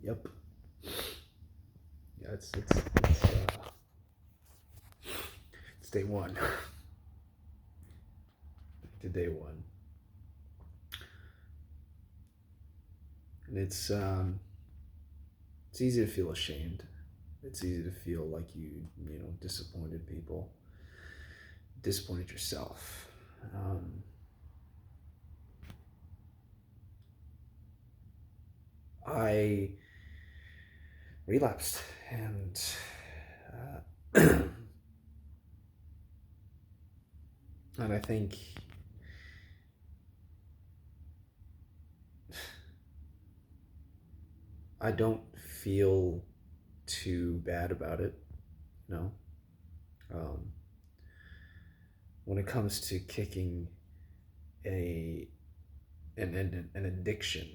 Yep. Yeah, it's day one. To day one, and it's easy to feel ashamed. It's easy to feel like you know disappointed people, disappointed yourself. I relapsed, and and I think I don't feel too bad about it. No, um, when it comes to kicking a an addiction,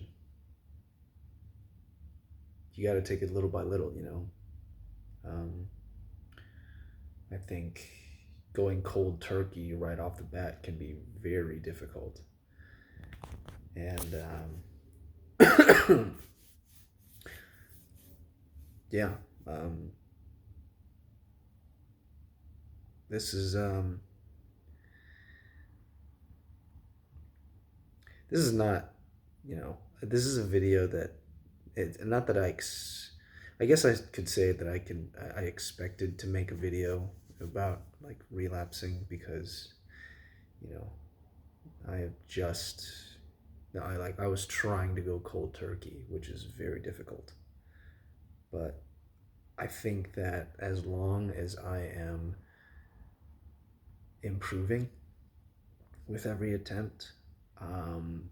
you got to take it little by little. You know, um, I think going cold turkey right off the bat can be very difficult, and yeah, um, this is this is not, you know, this is a video that not that I guess I could say that I expected to make a video about like relapsing because, you know, I have just I was trying to go cold turkey, which is very difficult. But I think that as long as I am improving with every attempt, um,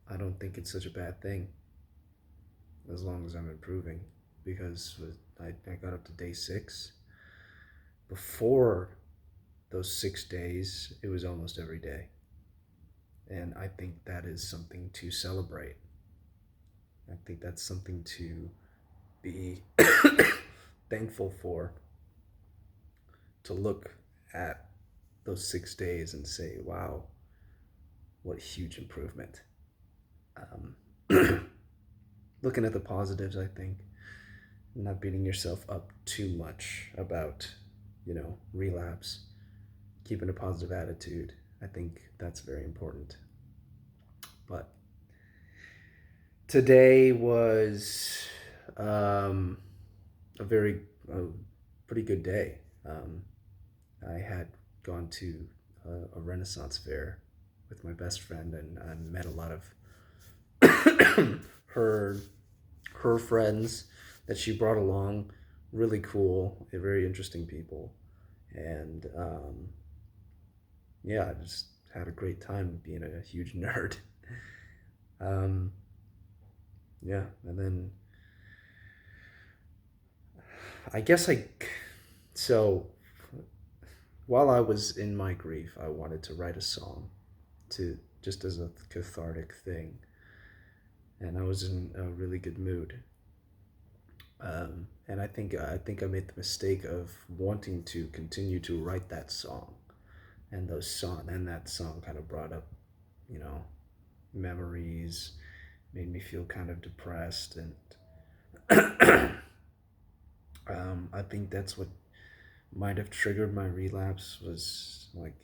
I don't think it's such a bad thing as long as I'm improving. Because I got up to day 6. Before those 6 days, it was almost every day. And I think that is something to celebrate. I think that's something to be thankful for, to look at those 6 days and say, wow, what a huge improvement. Looking at the positives, I think, not beating yourself up too much about, you know, relapse, keeping a positive attitude. I think that's very important. But today was um, a pretty good day. I had gone to a Renaissance fair with my best friend and met a lot of her her friends that she brought along. Really cool, very interesting people, and yeah, I just had a great time being a huge nerd. Um, yeah, and then I guess so while I was in my grief, I wanted to write a song to just as a cathartic thing, and I was in a really good mood. And I think I made the mistake of wanting to continue to write that song, and that song kind of brought up, you know, memories, made me feel kind of depressed, and I think that's what might have triggered my relapse was like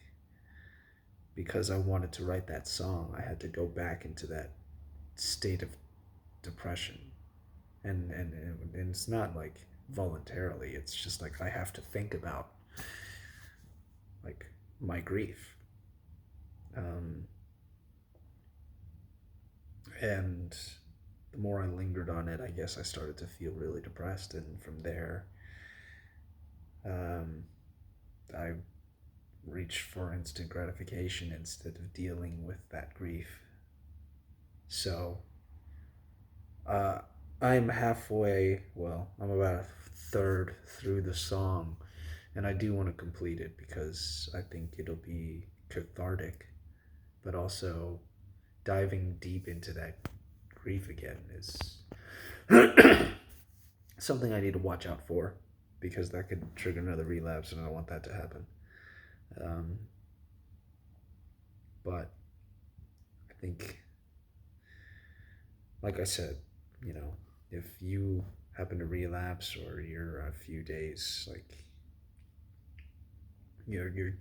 because I wanted to write that song, I had to go back into that state of depression, and it's not like voluntarily. It's just like I have to think about like my grief, um, and the more I lingered on it, I guess I started to feel really depressed, and from there, um, I reached for instant gratification instead of dealing with that grief. So uh, I'm halfway, well, I'm about a third through the song, and I do want to complete it because I think it'll be cathartic, but also diving deep into that grief again is something I need to watch out for because that could trigger another relapse, and I don't want that to happen. Um, but I think, like I said, you know, if you happen to relapse or you're a few days like you're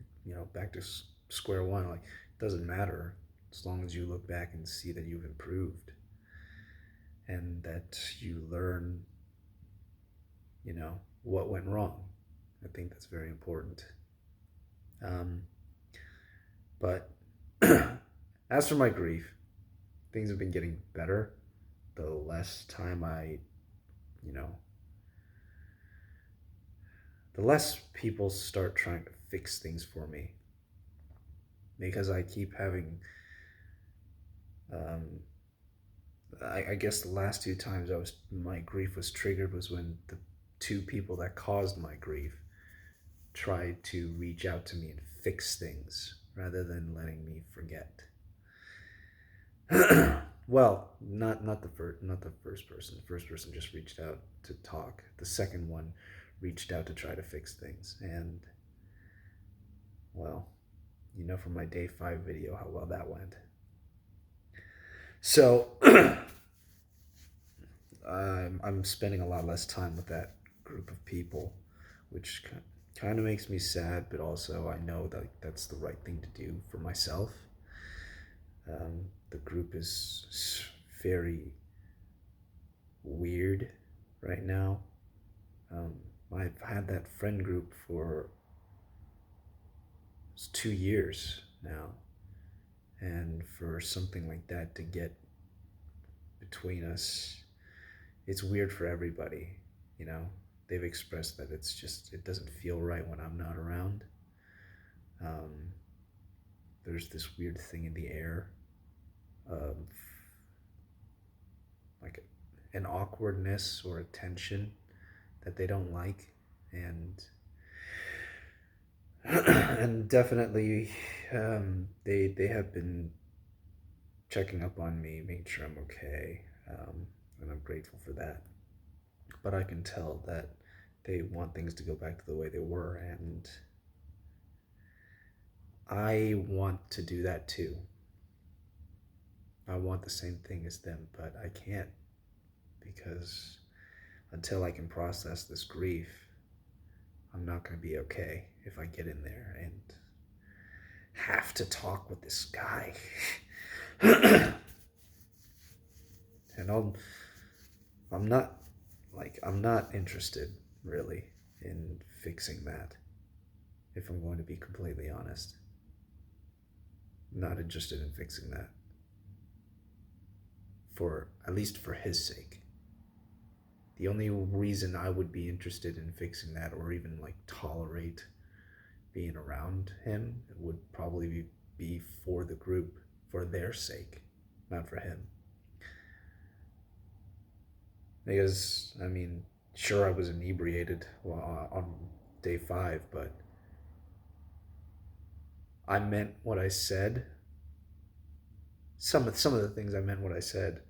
back to square one, like it doesn't matter as long as you look back and see that you've improved and that you learn, what went wrong. I think that's very important. Um, but as for my grief, things have been getting better the less time you know, the less people start trying to fix things for me because I keep having, um, I guess the last two times my grief was triggered was when the two people that caused my grief tried to reach out to me and fix things rather than letting me forget. Well, not the first person. The first person just reached out to talk. The second one reached out to try to fix things, and well, from my day 5 video how well that went. So I'm spending a lot less time with that group of people, which kind of makes me sad, but also I know that that's the right thing to do for myself. The group is very weird right now. Um, I've had that friend group for 2 years now, and for something like that to get between us, it's weird for everybody. You know, they've expressed that it doesn't feel right when I'm not around. Um, there's this weird thing in the air of like an awkwardness or a tension that they don't like, and and definitely they have been checking up on me, making sure I'm okay, and I'm grateful for that. But I can tell that they want things to go back to the way they were, and I want to do that too. I want the same thing as them, but I can't because until I can process this grief, I'm not going to be okay if I get in there and have to talk with this guy. And I'm not I'm not interested really in fixing that. If I'm going to be completely honest, I'm not interested in fixing that, for at least for his sake. The only reason I would be interested in fixing that or even like tolerate being around him would probably be for the group, for their sake, not for him. Because, I mean, sure, I was inebriated on day 5, but I meant what I said. Some of the things I meant what I said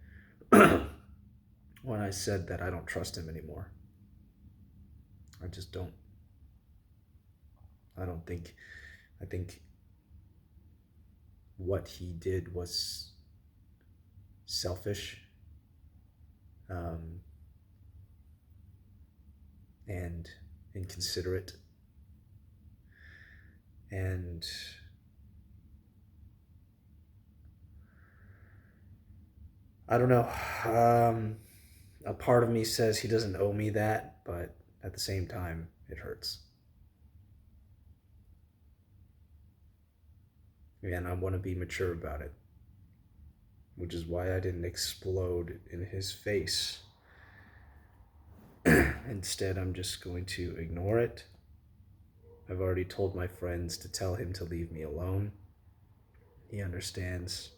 when I said that I don't trust him anymore. I just don't. I don't think. I think what he did was selfish, um, and inconsiderate, and I don't know. A part of me says he doesn't owe me that, but at the same time, it hurts. And I want to be mature about it, which is why I didn't explode in his face. Instead, I'm just going to ignore it. I've already told my friends to tell him to leave me alone. He understands,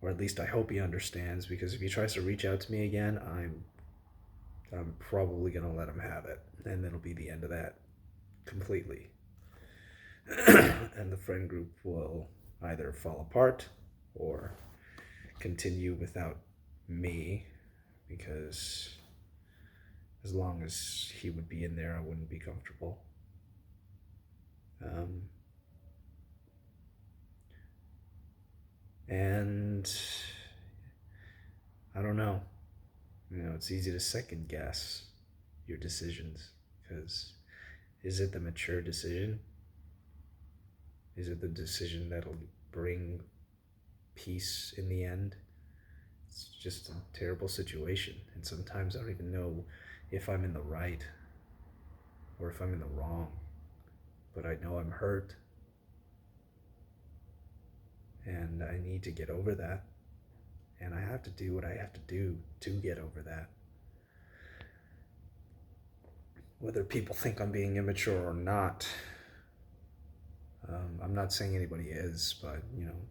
or at least I hope he understands, because if he tries to reach out to me again, I'm probably gonna let him have it, and that'll be the end of that completely. And the friend group will either fall apart or continue without me, because as long as he would be in there, I wouldn't be comfortable. And I don't know. It's easy to second guess your decisions because is it the mature decision? Is it the decision that'll bring peace in the end? It's just a terrible situation. And sometimes I don't even know if I'm in the right or if I'm in the wrong. But I know I'm hurt. And I need to get over that. And I have to do what I have to do to get over that. Whether people think I'm being immature or not, I'm not saying anybody is, but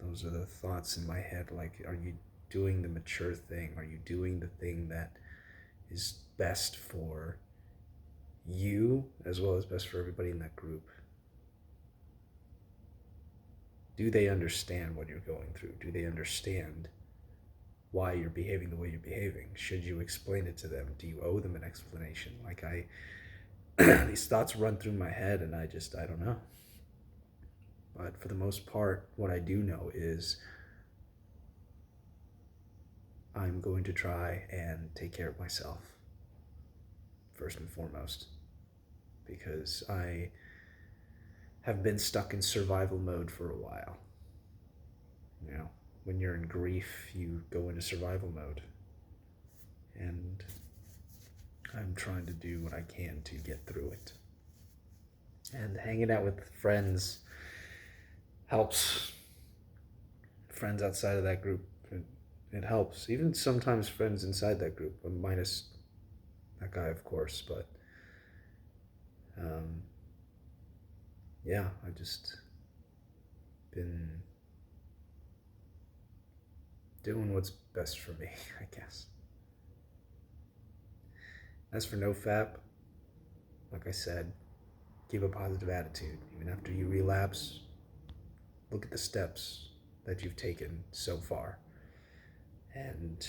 those are the thoughts in my head. Like, are you doing the mature thing? Are you doing the thing that is best for you as well as best for everybody in that group? Do they understand what you're going through? Do they understand why you're behaving the way you're behaving? Should you explain it to them? Do you owe them an explanation? Like these thoughts run through my head and I don't know. But for the most part, what I do know is I'm going to try and take care of myself first and foremost, because I have been stuck in survival mode for a while. When you're in grief, you go into survival mode. And I'm trying to do what I can to get through it. And hanging out with friends helps. Friends outside of that group, it helps. Even sometimes friends inside that group, minus that guy, of course. But yeah, I just been doing what's best for me, I guess. As for NoFap, like I said, keep a positive attitude. Even after you relapse, look at the steps that you've taken so far and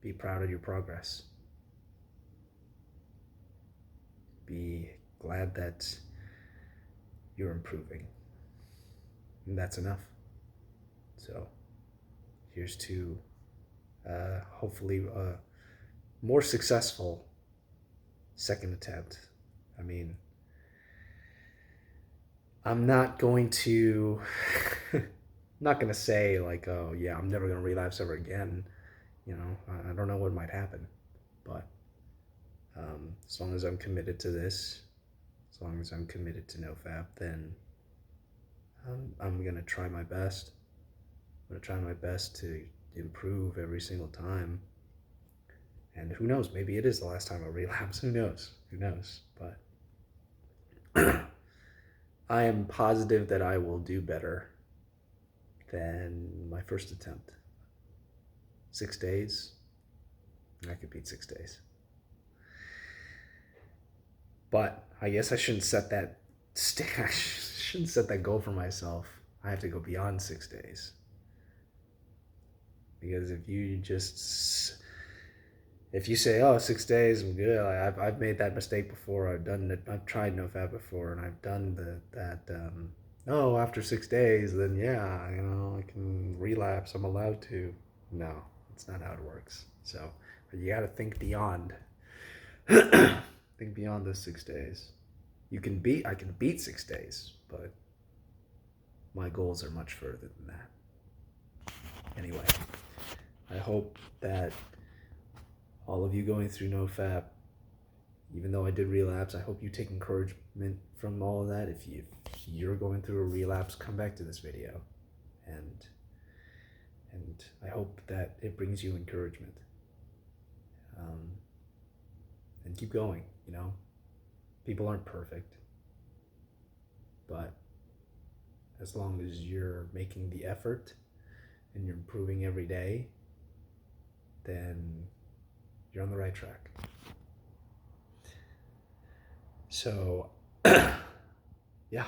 be proud of your progress. Be glad that you're improving. And that's enough. So here's to hopefully a more successful second attempt. I mean, I'm not going to say like, oh yeah, I'm never going to relapse ever again. I don't know what might happen, but as long as I'm committed to this, as long as I'm committed to NoFap, then I'm going to try my best. I'm going to try my best to improve every single time. And who knows, maybe it is the last time I relapse. Who knows? But I am positive that I will do better than my first attempt. 6 days, I could beat 6 days. But I guess I shouldn't set that goal for myself. I have to go beyond 6 days. Because if you say, oh, 6 days, I'm good. I've made that mistake before. I've done it. I've tried NoFap before, and I've done after 6 days, then yeah, I can relapse. I'm allowed to. No, that's not how it works. So you got to think beyond. Think beyond those 6 days. I can beat 6 days, but my goals are much further than that. Anyway, I hope that all of you going through NoFap, even though I did relapse, I hope you take encouragement from all of that. If you're going through a relapse, come back to this video, and I hope that it brings you encouragement. And keep going. People aren't perfect, but as long as you're making the effort and you're improving every day, then you're on the right track. So, yeah,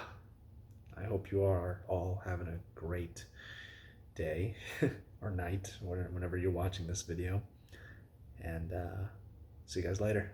I hope you are all having a great day or night, whenever you're watching this video. And see you guys later.